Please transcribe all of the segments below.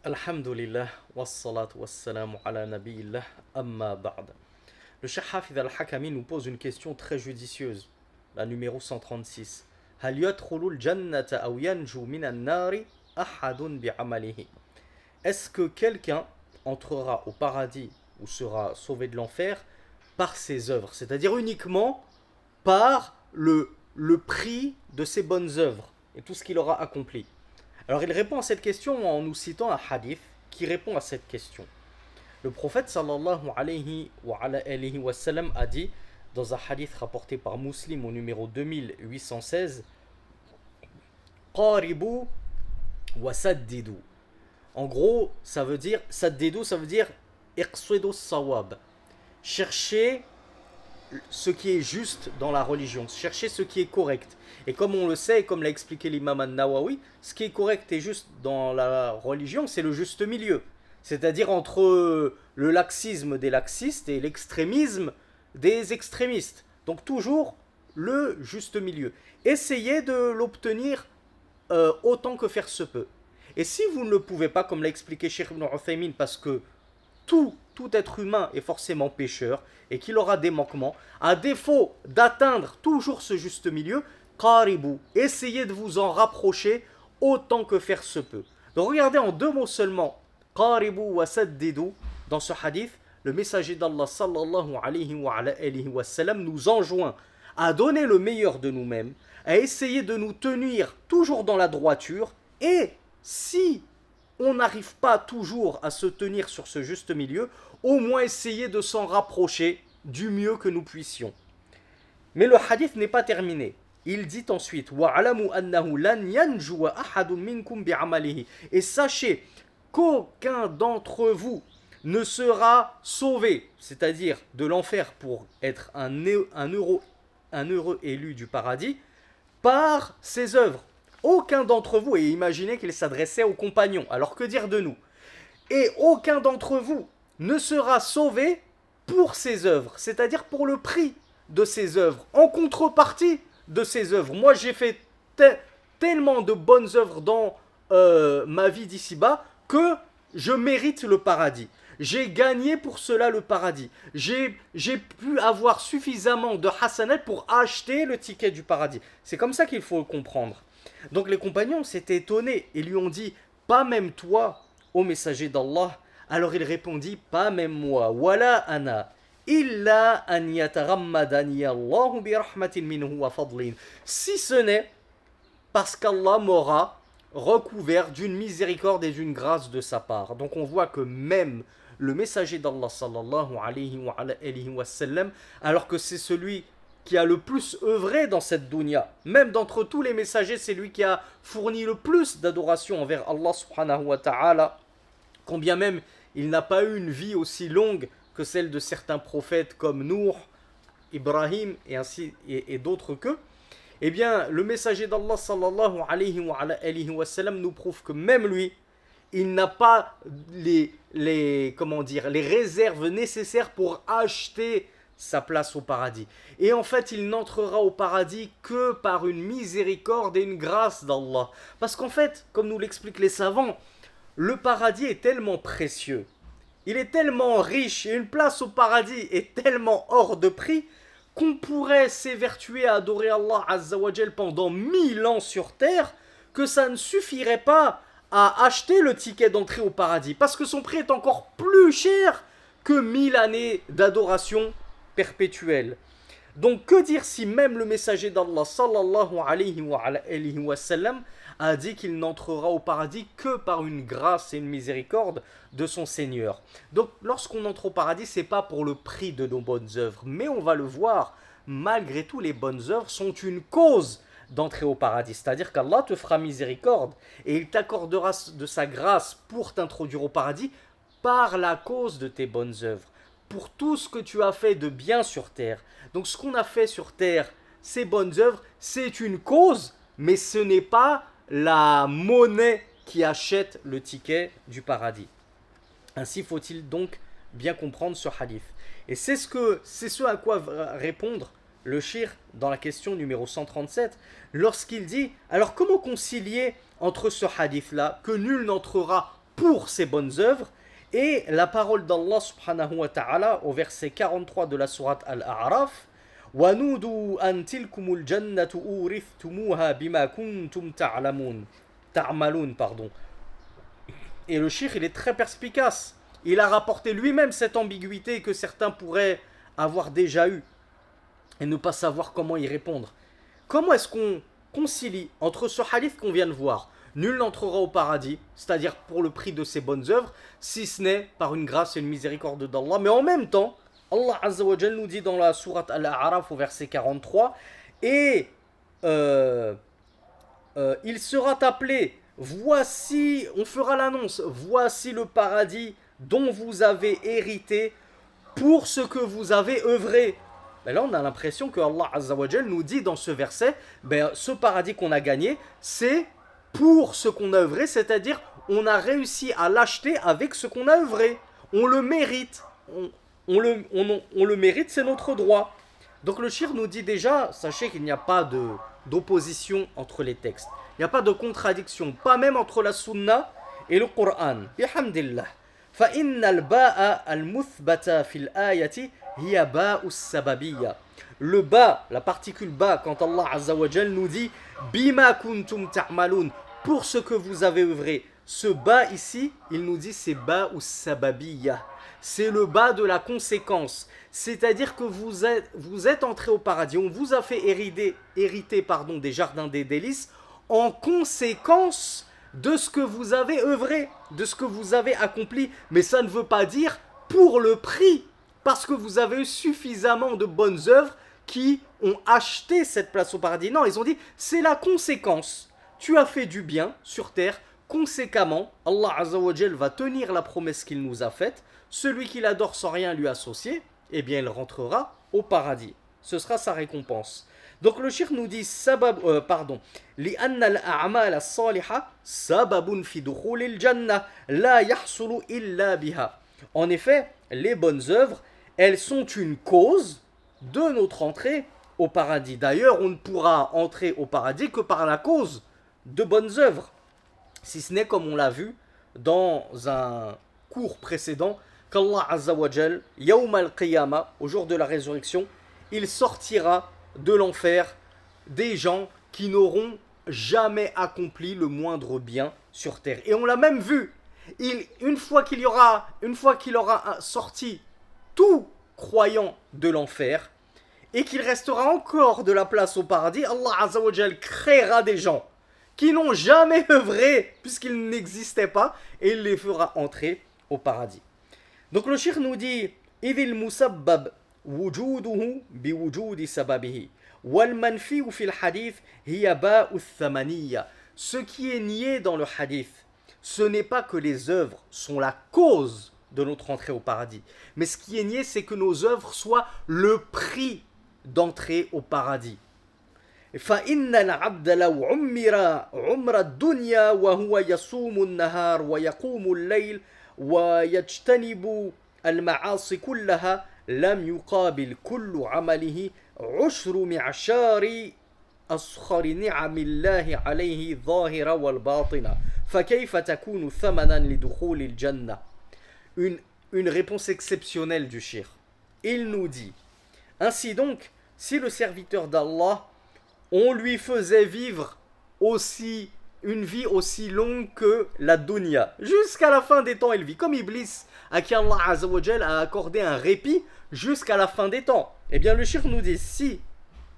Alhamdulillah, wassalatu wassalamu ala nabiyillah, amma ba'd. Le Cheikh Hafid al-Hakami nous pose une question très judicieuse, la numéro 136. Hal yadkhulul jannata aw yanju minan nari ahadun bi'amalihi. Est-ce que quelqu'un entrera au paradis ou sera sauvé de l'enfer par ses œuvres, c'est-à-dire uniquement par le prix de ses bonnes œuvres et tout ce qu'il aura accompli. Alors il répond à cette question en nous citant un hadith qui répond à cette question. Le prophète sallallahu alayhi wa sallam a dit dans un hadith rapporté par Muslim au numéro 2816, Qaribu wa saddidu. En gros, ça veut dire saddidu, ça veut dire iqsidu sawab. Cherchez ce qui est juste dans la religion, chercher ce qui est correct. Et comme on le sait, et comme l'a expliqué l'imam al-Nawawi, ce qui est correct et juste dans la religion, c'est le juste milieu. C'est-à-dire entre le laxisme des laxistes et l'extrémisme des extrémistes. Donc toujours le juste milieu. Essayez de l'obtenir autant que faire se peut. Et si vous ne le pouvez pas, comme l'a expliqué Cheikh Ibn Uthaymin, parce que tout être humain est forcément pécheur et qu'il aura des manquements, à défaut d'atteindre toujours ce juste milieu, qaribu, essayez de vous en rapprocher autant que faire se peut. Donc regardez en deux mots seulement, qaribu wa saddidu, dans ce hadith, le messager d'Allah sallallahu alayhi wa sallam nous enjoint à donner le meilleur de nous-mêmes, à essayer de nous tenir toujours dans la droiture, et si on n'arrive pas toujours à se tenir sur ce juste milieu, au moins essayer de s'en rapprocher du mieux que nous puissions. Mais le hadith n'est pas terminé. Il dit ensuite وَعَلَمُوا أَنَّهُ لَنْ يَنْجُوَ أَحَدٌ مِنْكُمْ بِعَمَلِهِ. Et sachez qu'aucun d'entre vous ne sera sauvé, c'est-à-dire de l'enfer pour être un heureux élu du paradis, par ses œuvres. Aucun d'entre vous, et imaginez qu'il s'adressait aux compagnons, alors que dire de nous? Et aucun d'entre vous ne sera sauvé pour ses œuvres, c'est-à-dire pour le prix de ses œuvres, en contrepartie de ses œuvres. Moi, j'ai fait tellement de bonnes œuvres dans ma vie d'ici-bas que je mérite le paradis. J'ai gagné pour cela le paradis. J'ai pu avoir suffisamment de hasanat pour acheter le ticket du paradis. C'est comme ça qu'il faut le comprendre. Donc les compagnons s'étaient étonnés et lui ont dit, pas même toi, ô messager d'Allah. Alors il répondit, pas même moi, wala ana, illa an yatarammadani Allahu bi rahmatin minhu wa fadlin. Si ce n'est parce qu'Allah m'aura recouvert d'une miséricorde et d'une grâce de sa part. Donc on voit que même le messager d'Allah sallallahu alayhi wa sallam, alors que c'est celui qui a le plus œuvré dans cette dunya, même d'entre tous les messagers, c'est lui qui a fourni le plus d'adoration envers Allah subhanahu wa ta'ala, combien même il n'a pas eu une vie aussi longue que celle de certains prophètes comme Nour, Ibrahim et d'autres qu'eux. Eh bien, le messager d'Allah sallallahu alayhi wa sallam nous prouve que même lui, il n'a pas les réserves nécessaires pour acheter sa place au paradis. Et en fait, il n'entrera au paradis que par une miséricorde et une grâce d'Allah. Parce qu'en fait, comme nous l'expliquent les savants, le paradis est tellement précieux, il est tellement riche, et une place au paradis est tellement hors de prix, qu'on pourrait s'évertuer à adorer Allah Azzawajal pendant 1000 ans sur terre, que ça ne suffirait pas à acheter le ticket d'entrée au paradis, parce que son prix est encore plus cher que 1000 années d'adoration perpétuelle. Donc que dire si même le messager d'Allah sallallahu alayhi wa sallam a dit qu'il n'entrera au paradis que par une grâce et une miséricorde de son Seigneur. Donc lorsqu'on entre au paradis, c'est pas pour le prix de nos bonnes œuvres, mais on va le voir, malgré tout les bonnes œuvres sont une cause d'entrer au paradis. C'est-à-dire qu'Allah te fera miséricorde et il t'accordera de sa grâce pour t'introduire au paradis par la cause de tes bonnes œuvres, pour tout ce que tu as fait de bien sur terre. Donc ce qu'on a fait sur terre, ces bonnes œuvres, c'est une cause, mais ce n'est pas la monnaie qui achète le ticket du paradis. Ainsi faut-il donc bien comprendre ce hadith. Et c'est ce à quoi va répondre le shir dans la question numéro 137, lorsqu'il dit, alors comment concilier entre ce hadith-là, que nul n'entrera pour ces bonnes œuvres. Et la parole d'Allah subhanahu wa ta'ala au verset 43 de la sourate Al-A'raf, وَنُودُوا أَن تِلْكُمُ الْجَنَّةُ أُورِثْتُمُوهَا بِمَا كُنْتُمْ تعملون, pardon. Et le cheikh, il est très perspicace. Il a rapporté lui-même cette ambiguïté que certains pourraient avoir déjà eue et ne pas savoir comment y répondre. Comment est-ce qu'on concilie entre ce hadith qu'on vient de voir, nul n'entrera au paradis, c'est-à-dire pour le prix de ses bonnes œuvres, si ce n'est par une grâce et une miséricorde d'Allah, mais en même temps, Allah Azza wa Jal nous dit dans la sourate Al-A'raf au verset 43, et il sera appelé, voici, on fera l'annonce, voici le paradis dont vous avez hérité pour ce que vous avez œuvré. Ben là, on a l'impression que Allah Azza wa Jal nous dit dans ce verset, ce paradis qu'on a gagné, c'est pour ce qu'on a œuvré, c'est-à-dire on a réussi à l'acheter avec ce qu'on a œuvré. On le mérite. On le mérite, c'est notre droit. Donc le shir nous dit déjà, sachez qu'il n'y a pas d'opposition entre les textes. Il n'y a pas de contradiction, pas même entre la sunna et le Coran. Bihamdillah. فَإِنَّ الْبَاءَ الْمُثْبَتَ فِي الْآيَةِ هِيَ بَاءُ السَّبَبِيَّةِ. Le ba, la particule ba, quand Allah Azza wa Jal nous dit Bima kuntum ta'malun, pour ce que vous avez œuvré. Ce ba ici, il nous dit c'est ba ou sababiyya. C'est le bas de la conséquence. C'est-à-dire que vous êtes entré au paradis, on vous a fait hériter des jardins des délices en conséquence de ce que vous avez œuvré, de ce que vous avez accompli. Mais ça ne veut pas dire pour le prix, parce que vous avez eu suffisamment de bonnes œuvres qui ont acheté cette place au paradis. Non, ils ont dit, c'est la conséquence. Tu as fait du bien sur terre, conséquemment, Allah Azza wa Jal va tenir la promesse qu'il nous a faite. Celui qui l'adore sans rien lui associer, eh bien il rentrera au paradis. Ce sera sa récompense. Donc le cheikh nous dit لأن الأعمال الصالحة سبب في دخول الجنة لا يحصل إلا بها. En effet, les bonnes œuvres, elles sont une cause de notre entrée au paradis. D'ailleurs, on ne pourra entrer au paradis que par la cause de bonnes œuvres. Si ce n'est comme on l'a vu dans un cours précédent, qu'Allah Azza wa Jal, Yawm al-Qiyamah, au jour de la résurrection, il sortira de l'enfer des gens qui n'auront jamais accompli le moindre bien sur terre. Et on l'a même vu, une fois qu'il aura sorti tout croyant de l'enfer, et qu'il restera encore de la place au paradis, Allah Azza wa Jal créera des gens qui n'ont jamais œuvré, puisqu'ils n'existaient pas, et il les fera entrer au paradis. Donc le cheikh nous dit إذ المسبب وجوده بوجود سببه والمنفي في الحديث هي باء الثمانية. Ce qui est nié dans le hadith, ce n'est pas que les œuvres sont la cause de notre entrée au paradis, mais ce qui est nié, c'est que nos œuvres soient le prix d'entrer au paradis. فإن العبد لو عمر الدنيا وهو يصوم النهار ويقوم الليل ويجتنب المعاصي كلها لم يقابل كل عمله عشر معشار أصخر نعم الله عليه ظاهرة والباطنة فكيف تكون ثمنا لدخول الجنة. Une réponse exceptionnelle du cheikh. Il nous dit, ainsi donc, si le serviteur d'Allah, on lui faisait vivre une vie aussi longue que la dunya, jusqu'à la fin des temps, il vit comme Iblis, à qui Allah Azza wa Jal a accordé un répit jusqu'à la fin des temps. Eh bien le cheikh nous dit, si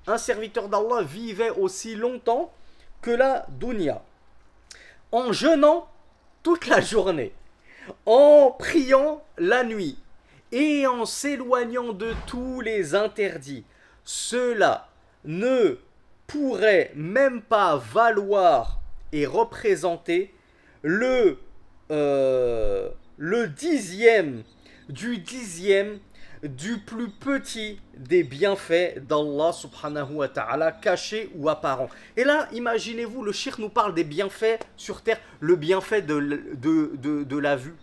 un serviteur d'Allah vivait aussi longtemps que la dunya, en jeûnant toute la journée, en priant la nuit et en s'éloignant de tous les interdits, cela ne pourrait même pas valoir et représenter le dixième du plus petit des bienfaits d'Allah subhanahu wa ta'ala, cachés ou apparents. Et là, imaginez-vous, le cheikh nous parle des bienfaits sur terre, le bienfait de la vue,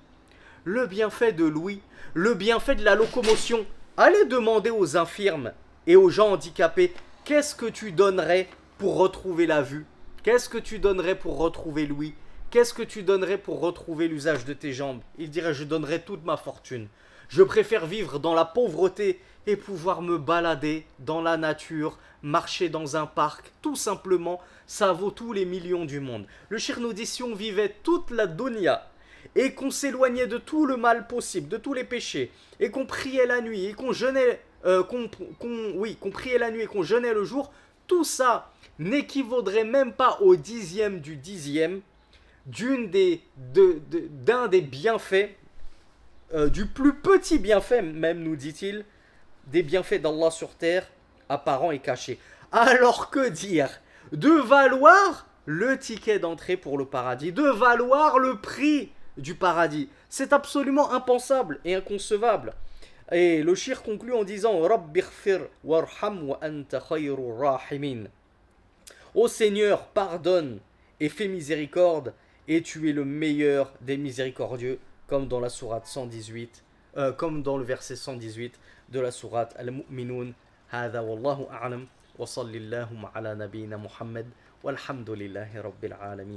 le bienfait de l'ouïe, le bienfait de la locomotion. Allez demander aux infirmes et aux gens handicapés, qu'est-ce que tu donnerais pour retrouver la vue? Qu'est-ce que tu donnerais pour retrouver l'ouïe? qu'est-ce que tu donnerais pour retrouver l'usage de tes jambes? Il dirait, je donnerais toute ma fortune. Je préfère vivre dans la pauvreté et pouvoir me balader dans la nature, marcher dans un parc, tout simplement, ça vaut tous les millions du monde. Le Cheikh nous dit, si on vivait toute la dunya et qu'on s'éloignait de tout le mal possible, de tous les péchés, et qu'on priait la nuit et qu'on jeûnait, qu'on priait la nuit et qu'on jeûnait le jour, tout ça n'équivaudrait même pas au dixième du dixième d'un des bienfaits, du plus petit bienfait même, nous dit-il, des bienfaits d'Allah sur terre, apparents et cachés. Alors que dire de valoir le ticket d'entrée pour le paradis, de valoir le prix du paradis? C'est absolument impensable et inconcevable. Et le shir conclut en disant Rabbighfir warham wa anta khayrur rahimin. Ô Seigneur, pardonne et fais miséricorde, et tu es le meilleur des miséricordieux, comme dans la sourate 118, comme dans le verset 118 de la sourate Al-Mu'minun. هذا والله أعلم وصل اللهم على نبينا محمد والحمد لله رب العالمين.